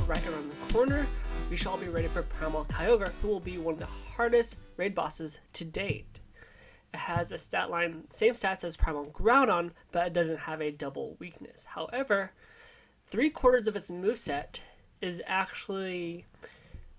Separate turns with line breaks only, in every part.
right around the corner. We shall be ready for Primal Kyogre, who will be one of the hardest raid bosses to date. It has a stat line, same stats as Primal Groudon, but it doesn't have a double weakness. However, 3/4 of its moveset is actually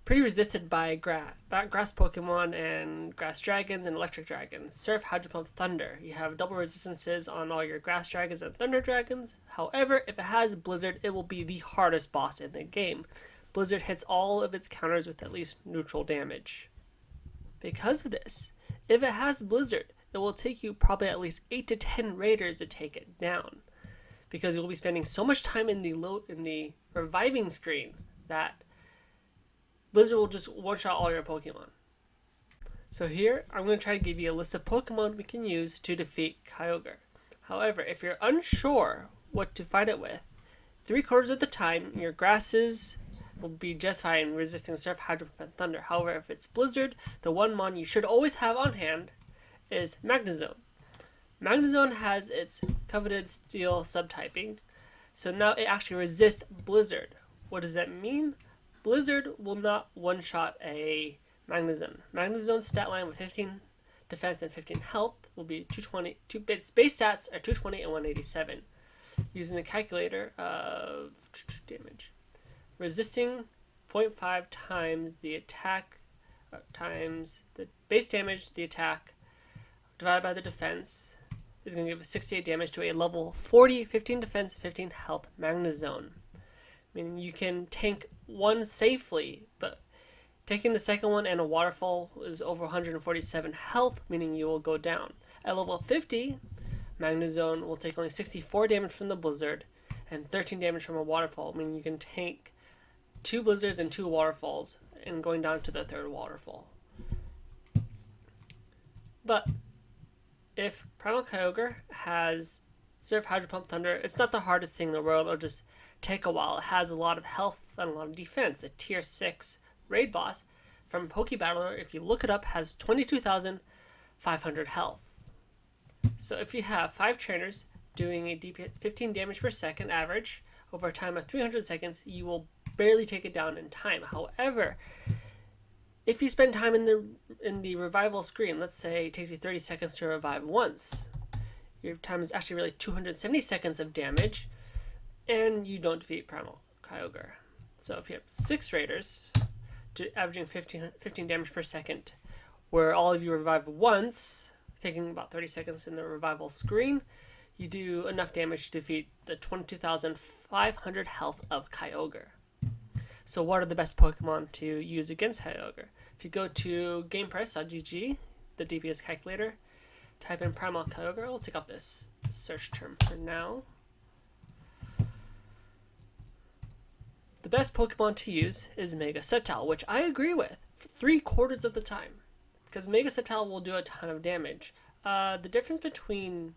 pretty resisted by grass Pokemon and grass dragons and electric dragons. Surf, Hydro Pump, Thunder. You have double resistances on all your grass dragons and thunder dragons. However, if it has Blizzard, it will be the hardest boss in the game. Blizzard hits all of its counters with at least neutral damage. Because of this, if it has Blizzard, it will take you probably at least 8 to 10 raiders to take it down, because you'll be spending so much time in the reviving screen that Blizzard will just one-shot all your Pokemon. So here, I'm going to try to give you a list of Pokemon we can use to defeat Kyogre. However, if you're unsure what to fight it with, 3/4 of the time, your grasses will be just fine resisting Surf, Hydro, and Thunder. However, if it's Blizzard, the one mon you should always have on hand is Magnezone. Magnezone has its coveted Steel subtyping, so now it actually resists Blizzard. What does that mean? Blizzard will not one-shot a Magnezone. Magnezone's stat line with 15 defense and 15 health will be 220. Its base stats are 220 and 187. Using the calculator of damage, resisting 0.5 times the attack times the base damage, the attack divided by the defense is going to give 68 damage to a level 40, 15 defense, 15 health Magnezone. Meaning you can tank one safely, but taking the second one and a waterfall is over 147 health, meaning you will go down. At level 50, Magnezone will take only 64 damage from the Blizzard and 13 damage from a waterfall, meaning you can tank 2 Blizzards and 2 waterfalls and going down to the 3rd waterfall. But if Primal Kyogre has Surf, Hydro Pump, Thunder, it's not the hardest thing in the world. It'll just take a while. It has a lot of health and a lot of defense. A tier 6 raid boss from Pokebattler, if you look it up, has 22,500 health. So if you have 5 trainers doing a DP 15 damage per second average over a time of 300 seconds, you will barely take it down in time. However, if you spend time in the revival screen, let's say it takes you 30 seconds to revive once, your time is actually really 270 seconds of damage, and you don't defeat Primal Kyogre. So if you have 6 raiders averaging 15 damage per second, where all of you revive once, taking about 30 seconds in the revival screen, you do enough damage to defeat the 22,500 health of Kyogre. So what are the best Pokemon to use against Kyogre? If you go to gameprice.gg, the DPS calculator, type in Primal Kyogre. I'll take off this search term for now. The best Pokemon to use is Mega Sceptile, which I agree with 3/4 of the time, because Mega Sceptile will do a ton of damage. The difference between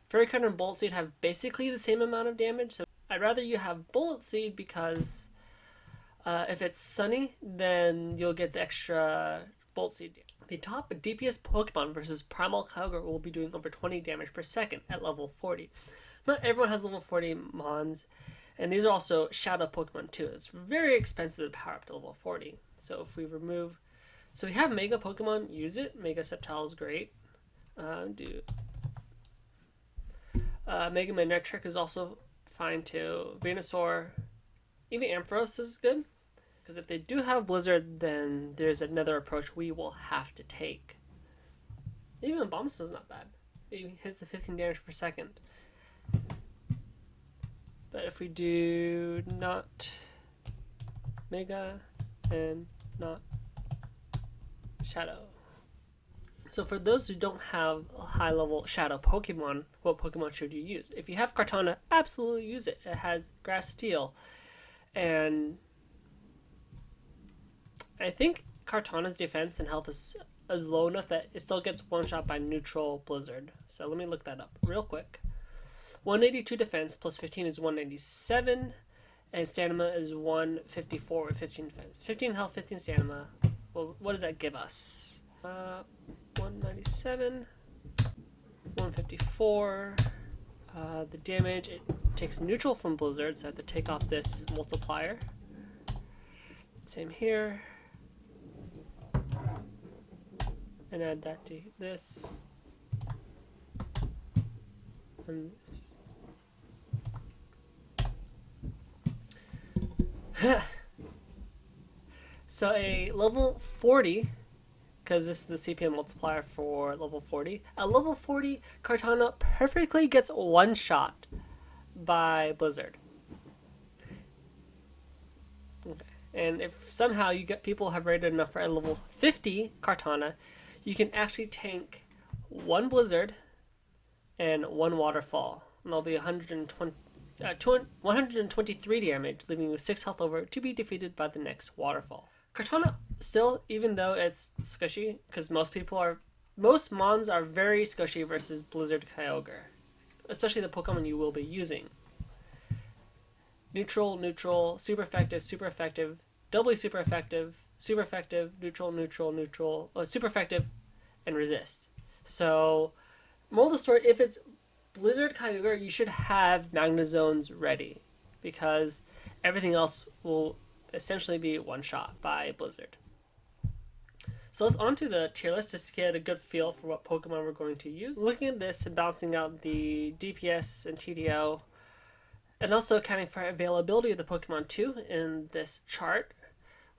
Fairy Cutter and Bullet Seed have basically the same amount of damage, so I'd rather you have Bullet Seed because if it's sunny, then you'll get the extra Bullet Seed damage. The top DPS Pokemon versus Primal Kyogre will be doing over 20 damage per second at level 40. Not everyone has level 40 Mons, and these are also Shadow Pokemon too. It's very expensive to power up to level 40. So if we remove... So we have Mega Pokemon, use it. Mega Sceptile is great. Mega Manectric is also fine too. Venusaur, even Ampharos is good. Because if they do have Blizzard, then there's another approach we will have to take. Even Bombs is not bad. It hits the 15 damage per second. But if we do not Mega and not Shadow. So for those who don't have a high level Shadow Pokemon, what Pokemon should you use? If you have Kartana, absolutely use it. It has Grass Steel. And I think Kartana's defense and health is low enough that it still gets one shot by neutral Blizzard. So let me look that up real quick. 182 defense plus 15 is 197, and stamina is 154 with 15 defense. 15 health, 15 stamina. Well, what does that give us? 197, 154. The damage, it takes neutral from Blizzard, so I have to take off this multiplier. Same here. And add that to this. And this. So a level 40, because this is the CPM multiplier for level 40. At level 40, Kartana perfectly gets one shot by Blizzard. Okay. And if somehow you get people have rated enough for a level 50 Kartana, you can actually tank one Blizzard and one Waterfall. And that'll be 123 damage, leaving you with 6 health over to be defeated by the next Waterfall. Kartana still, even though it's squishy, because most mons are very squishy versus Blizzard Kyogre, especially the Pokemon you will be using. Neutral, neutral, super effective, doubly super effective, neutral, neutral, neutral, super effective, and resist. So, moral of the story, if it's Blizzard Kyogre, you should have Magnezones ready, because everything else will essentially be one shot by Blizzard. So let's on to the tier list just to get a good feel for what Pokemon we're going to use. Looking at this and balancing out the DPS and TDO, and also accounting for availability of the Pokemon too in this chart,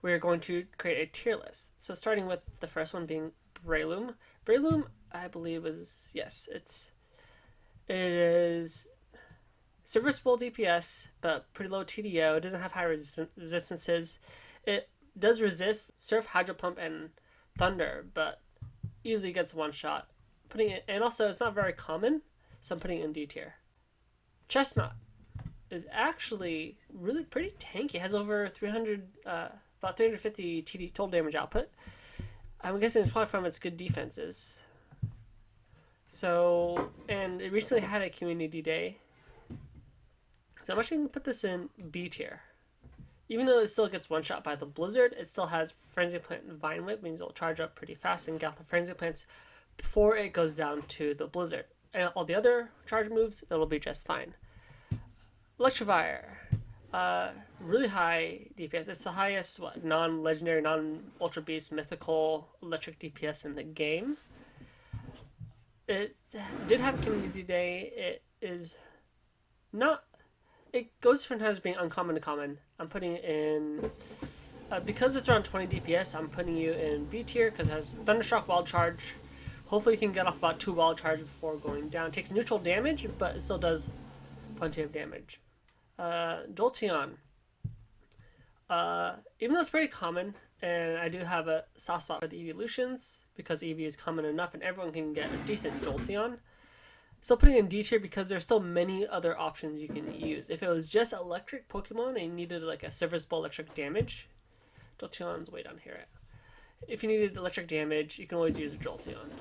we're going to create a tier list. So starting with the first one being Breloom. Breloom, I believe it is serviceable DPS, but pretty low TDO. It doesn't have high resistances. It does resist Surf, Hydro Pump, and Thunder, but easily gets one shot. And also it's not very common, so I'm putting it in D tier. Chestnut is actually really pretty tanky. It has over 300, about 350 TD total damage output. I'm guessing it's probably from its good defenses. So, and it recently had a community day. So I'm actually going to put this in B tier. Even though it still gets one shot by the Blizzard, it still has Frenzy Plant and Vine Whip, means it'll charge up pretty fast and get the Frenzy Plants before it goes down to the Blizzard. And all the other charge moves, it'll be just fine. Electivire, really high DPS. It's the highest non-legendary, non-ultra beast, mythical electric DPS in the game. It did have a community day. It is not. It goes from times being uncommon to common. I'm putting it in because it's around 20 DPS. I'm putting you in B tier because it has Thundershock, Wild Charge. Hopefully, you can get off about 2 Wild Charge before going down. It takes neutral damage, but it still does plenty of damage. Jolteon. Even though it's pretty common, and I do have a soft spot for the evolutions because EV is common enough and everyone can get a decent Jolteon. Still putting it in D tier because there's still many other options you can use. If it was just electric Pokemon and you needed like a serviceable electric damage, Jolteon's way down here. If you needed electric damage, you can always use a Jolteon.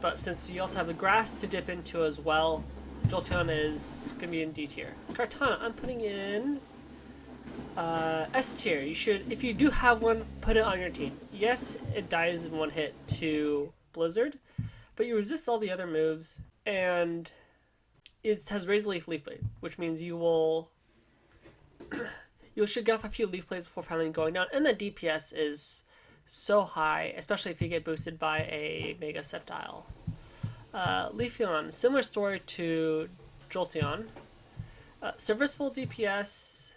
But since you also have the grass to dip into as well, Jolteon is going to be in D tier. Kartana, I'm putting in S tier. You should, if you do have one, put it on your team. Yes, it dies in one hit to Blizzard, but you resist all the other moves, and it has Razor Leaf Blade, which means you should get off a few Leaf Blades before finally going down, and the DPS is so high, especially if you get boosted by a Mega Sceptile. Leafeon, similar story to Jolteon. Serviceable DPS,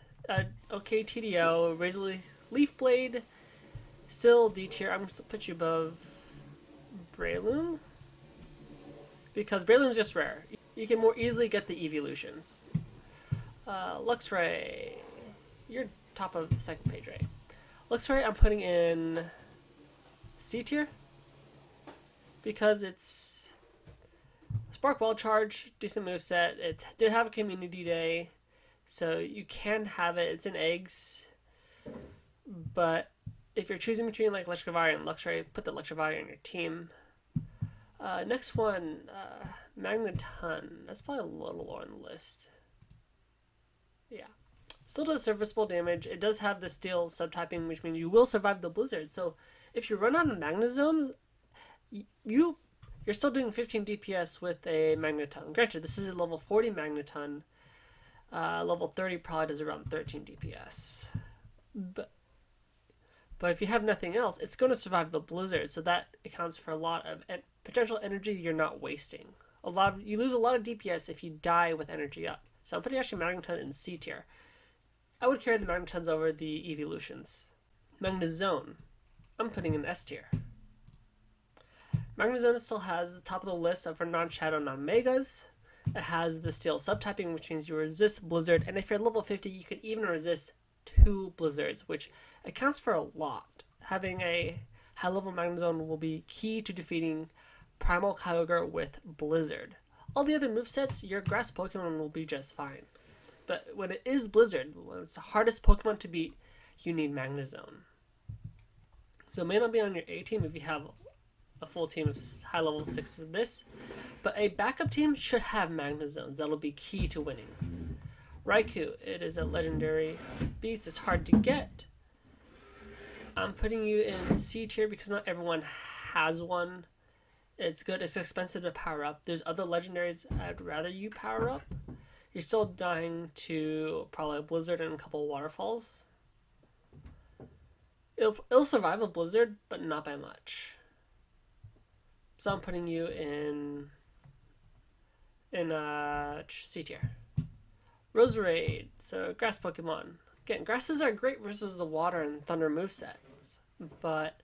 okay TDO, Razor Leaf Blade, still D tier. I'm going to put you above Breloom, because Breloom's just rare. You can more easily get the evolutions. Luxray, you're top of the second page, right? Luxray, I'm putting in C tier because it's Spark Wild Charge, decent moveset. It did have a community day, so you can have it. It's in eggs, but if you're choosing between like Electivire and Luxray, put the Electivire on your team. Next one, Magnezone. That's probably a little lower on the list. Yeah. Still does serviceable damage. It does have the steel subtyping, which means you will survive the Blizzard. So if you run out of Magnezones, you're still doing 15 DPS with a Magnezone. Granted, this is a level 40 Magnezone. Level 30 probably does around 13 DPS. But But if you have nothing else, it's going to survive the blizzard, so that accounts for a lot of potential energy you're not wasting. You lose a lot of DPS if you die with energy up. So I'm putting actually Magnezone in C tier. I would carry the Magnezones over the evolutions. Magnezone, I'm putting in S tier. Magnezone still has the top of the list for non-shadow, non-megas. It has the steel subtyping, which means you resist blizzard, and if you're level 50, you can even resist 2 blizzards, which accounts for a lot. Having a high level Magnezone will be key to defeating Primal Kyogre with blizzard. All the other movesets, your grass Pokemon will be just fine. But when it is blizzard, when it's the hardest Pokemon to beat, you need Magnezone. So it may not be on your A team if you have a full team of high level 6 of this, but a backup team should have Magnezones. That'll be key to winning. Raikou, it is a legendary beast. It's hard to get. I'm putting you in C tier because not everyone has one. It's good. It's expensive to power up. There's other legendaries I'd rather you power up. You're still dying to probably a blizzard and a couple waterfalls. It'll survive a blizzard, but not by much. So I'm putting you in C tier. Roserade, so grass Pokemon. Again, grasses are great versus the water and thunder movesets, but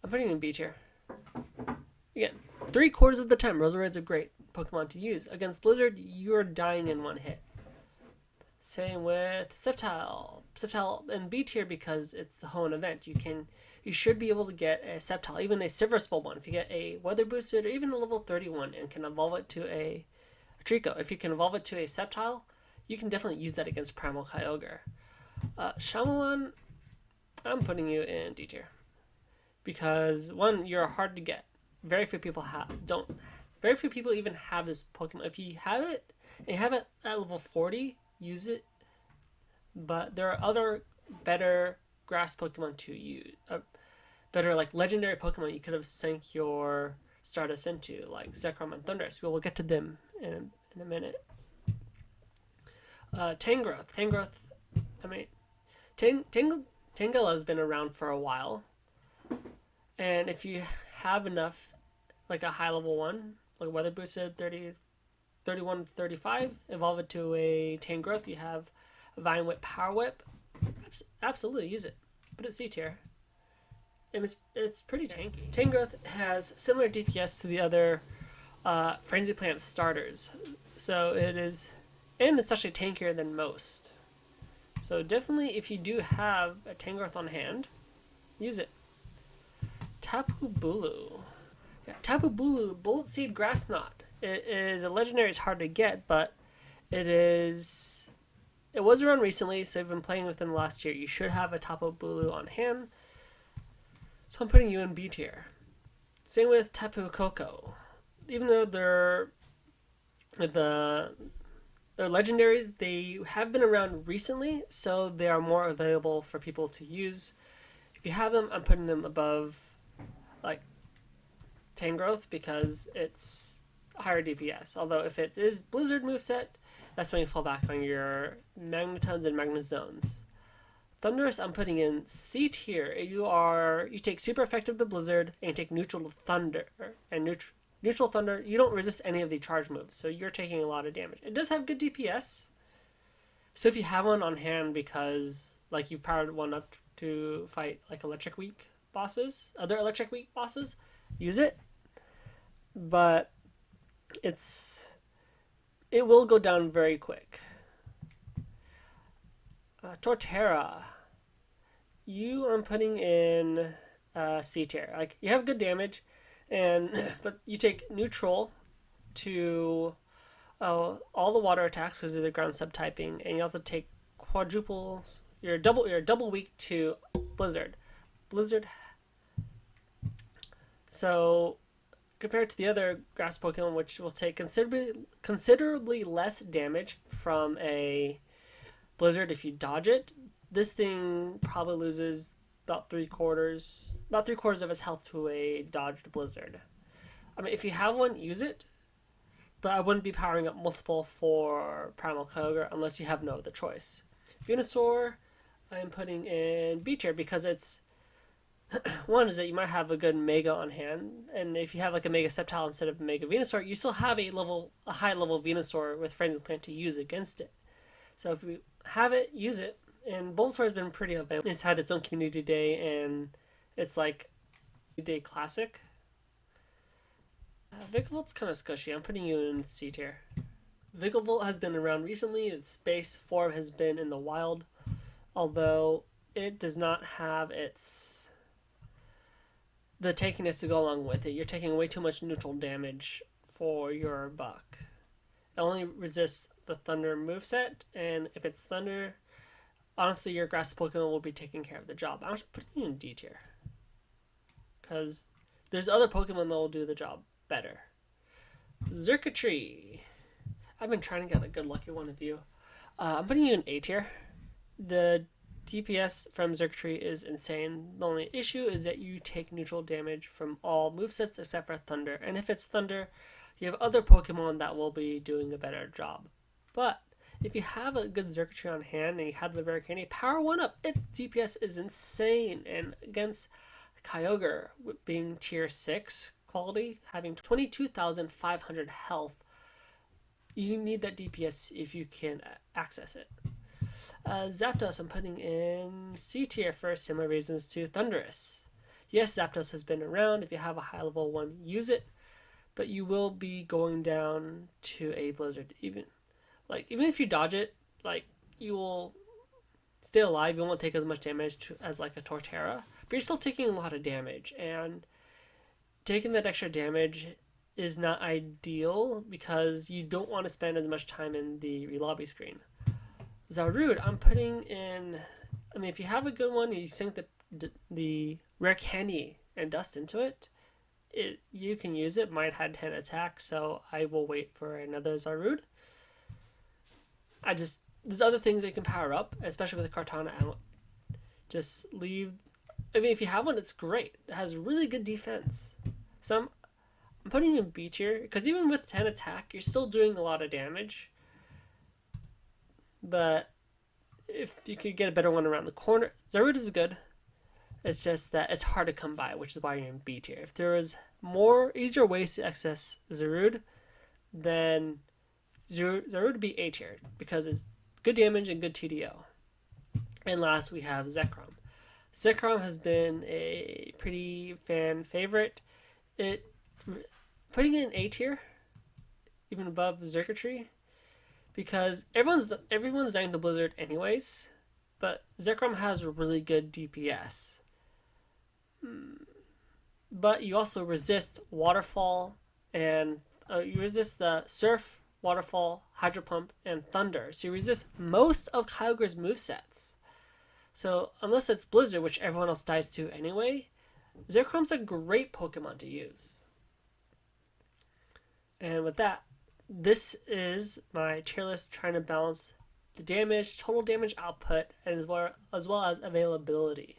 I'm putting in B tier. Again, 3/4 of the time, Roserade's a great Pokemon to use. Against Blizzard, you're dying in one hit. Same with Sceptile. Sceptile in B tier because it's the Hoenn event. You should be able to get a Sceptile, even a Silver one. If you get a Weather Boosted or even a level 31 and can evolve it to a Trico. If you can evolve it to a Sceptile, you can definitely use that against Primal Kyogre. Shyamalan, I'm putting you in D tier. Because one, you're hard to get. Very few people even have this Pokemon. If you have it and you have it at level 40, use it. But there are other better grass Pokemon to use. Better like legendary Pokemon you could have sank your Stardust into, like Zekrom and Thundurus. We'll get to them in a minute. Tangrowth. Tangela has been around for a while. And if you have enough, like a high level one, like Weather Boosted 30, 31, 35, evolve it to a Tangrowth. You have a Vine Whip, Power Whip. Absolutely use it. Put it C tier. It's pretty tanky. Tangrowth has similar DPS to the other Frenzy Plant starters. So it is, and it's actually tankier than most. So definitely if you do have a Tangrowth on hand, use it. Tapu Bulu. Yeah, Tapu Bulu, Bullet Seed Grass Knot. It is a legendary. It's hard to get, but it was around recently, so if you've been playing within the last year, you should have a Tapu Bulu on hand. So I'm putting you in B tier. Same with Tapu Koko. Even though they're legendaries, they have been around recently, so they are more available for people to use. If you have them, I'm putting them above like Tangrowth because it's higher DPS. Although if it is Blizzard moveset, that's when you fall back on your Magnetones and Magnezones. Thundurus, I'm putting in C tier. You take super effective the Blizzard and you take neutral Thunder. And neutral Thunder, you don't resist any of the charge moves, so you're taking a lot of damage. It does have good DPS. So if you have one on hand because like you've powered one up to fight like Electric Weak bosses, other Electric Weak bosses, use it. But it will go down very quick. Torterra, you are putting in C tier. Like you have good damage, but you take neutral to all the water attacks because of the ground subtyping, and you also take quadruples. You're double weak to Blizzard. So compared to the other grass Pokemon, which will take considerably less damage from a Blizzard if you dodge it, this thing probably loses about three quarters of its health to a dodged Blizzard. I mean, if you have one, use it, but I wouldn't be powering up multiple for Primal Kyogre unless you have no other choice. Venusaur, I'm putting in B tier because it's one is that you might have a good Mega on hand, and if you have like a Mega Sceptile instead of a Mega Venusaur, you still have a high level Venusaur with Frenzy Plant to use against it. So if you have it, use it. And Bulbasaur has been pretty available. It's had its own community day, and it's like day classic. Vikavolt kind of squishy. I'm putting you in C tier. Vikavolt has been around recently. Its base form has been in the wild, although it does not have the tankiness to go along with it. You're taking way too much neutral damage for your buck. It only resists the Thunder moveset, and if it's Thunder, honestly, your Grass Pokemon will be taking care of the job. I'm just putting you in D tier, because there's other Pokemon that will do the job better. Xurkitree. I've been trying to get a good lucky one of you. I'm putting you in A tier. The DPS from Xurkitree is insane. The only issue is that you take neutral damage from all movesets except for Thunder. And if it's Thunder, you have other Pokemon that will be doing a better job. But if you have a good Xurkitree on hand and you have the Rare Candy, power 1 up. Its DPS is insane. And against Kyogre being tier 6 quality, having 22,500 health, you need that DPS if you can access it. Zapdos, I'm putting in C tier for similar reasons to Thundurus. Yes, Zapdos has been around. If you have a high level one, use it, but you will be going down to a Blizzard. Even if you dodge it, you will stay alive. You won't take as much damage as like a Torterra, but you're still taking a lot of damage, and taking that extra damage is not ideal because you don't want to spend as much time in the relobby screen. Zarude, I'm putting in, if you have a good one, you sink the Rare Candy and Dust into it, you can use it. Mine had 10 attack, so I will wait for another Zarude. There's other things that you can power up, especially with the Kartana. Just leave, if you have one, it's great. It has really good defense. So I'm putting in B tier, because even with 10 attack, you're still doing a lot of damage. But if you could get a better one around the corner, Zarude is good. It's just that it's hard to come by, which is why you're in B tier. If there was easier ways to access Zarude, then Zarude would be A tier, because it's good damage and good TDO. And last, we have Zekrom. Zekrom has been a pretty fan favorite. Putting it in A tier, even above Xurkitree, because everyone's dying to Blizzard anyways, but Zekrom has really good DPS. But you also resist Waterfall, and you resist the Surf, Waterfall, Hydro Pump, and Thunder. So you resist most of Kyogre's movesets. So unless it's Blizzard, which everyone else dies to anyway, Zekrom's a great Pokemon to use. And with that, this is my tier list trying to balance the damage, total damage output, and as well as availability.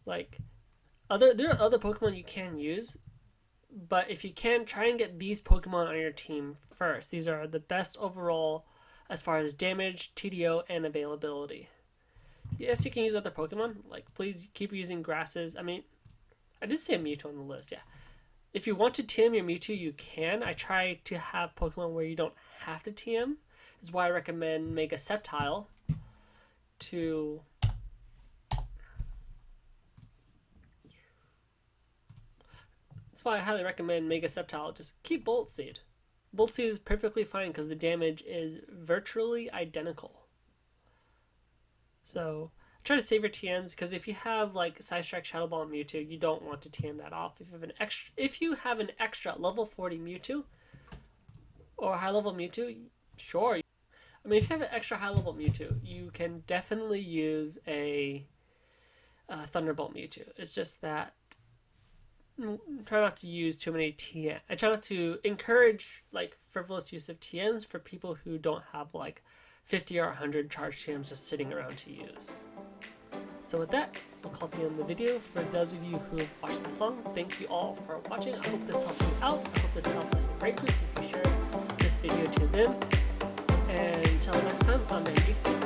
There are other Pokemon you can use, but if you can, try and get these Pokemon on your team first. These are the best overall as far as damage, TDO, and availability. Yes, you can use other Pokemon. Please keep using grasses. I did say a Mewtwo on the list, yeah. If you want to TM your Mewtwo, you can. I try to have Pokemon where you don't have to TM. That's why I recommend Mega Sceptile to... That's why I highly recommend Mega Sceptile. Just keep Bolt Seed. Bolt Seed is perfectly fine because the damage is virtually identical. So try to save your TMs, because if you have Side Strike, Shadow Ball, and Mewtwo, you don't want to TM that off. If you have an extra level 40 Mewtwo or high level Mewtwo, sure. If you have an extra high level Mewtwo, you can definitely use a Thunderbolt Mewtwo. It's just that try not to use too many TM. I try not to encourage frivolous use of TMs for people who don't have 50 or 100 charged TMs just sitting around to use. So with that, we'll call the end of the video. For those of you who have watched this long, thank you all for watching. I hope this helps you out. I hope this helps out your great groups if you share this video to them. And until next time, I'm Andy.